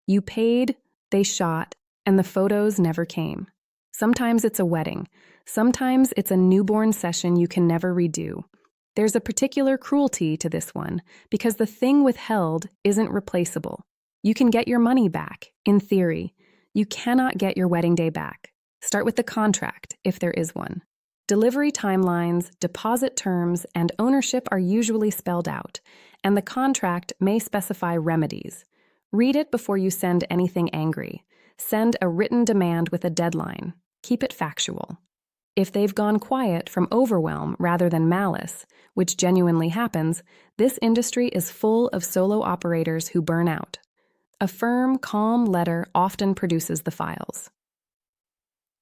You paid, they shot, and the photos never came. Sometimes it's a wedding. Sometimes it's a newborn session you can never redo. There's a particular cruelty to this one because the thing withheld isn't replaceable. You can get your money back, in theory. You cannot get your wedding day back. Start with the contract, if there is one. Delivery timelines, deposit terms, and ownership are usually spelled out, and the contract may specify remedies. Read it before you send anything angry. Send a written demand with a deadline. Keep it factual. If they've gone quiet from overwhelm rather than malice, which genuinely happens, this industry is full of solo operators who burn out. A firm, calm letter often produces the files.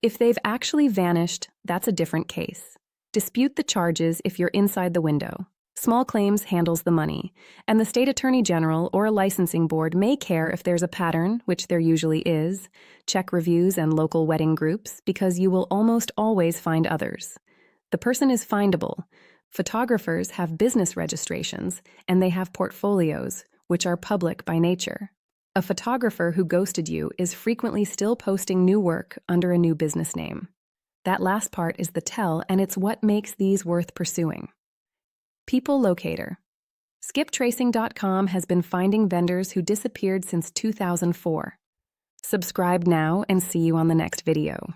If they've actually vanished, that's a different case. Dispute the charges if you're inside the window. Small claims handles the money, and the state attorney general or a licensing board may care if there's a pattern, which there usually is. Check reviews and local wedding groups because you will almost always find others. The person is findable. Photographers have business registrations, and they have portfolios, which are public by nature. A photographer who ghosted you is frequently still posting new work under a new business name. That last part is the tell, and it's what makes these worth pursuing. People Locator. SkipTracing.com has been finding vendors who disappeared since 2004. Subscribe now and see you on the next video.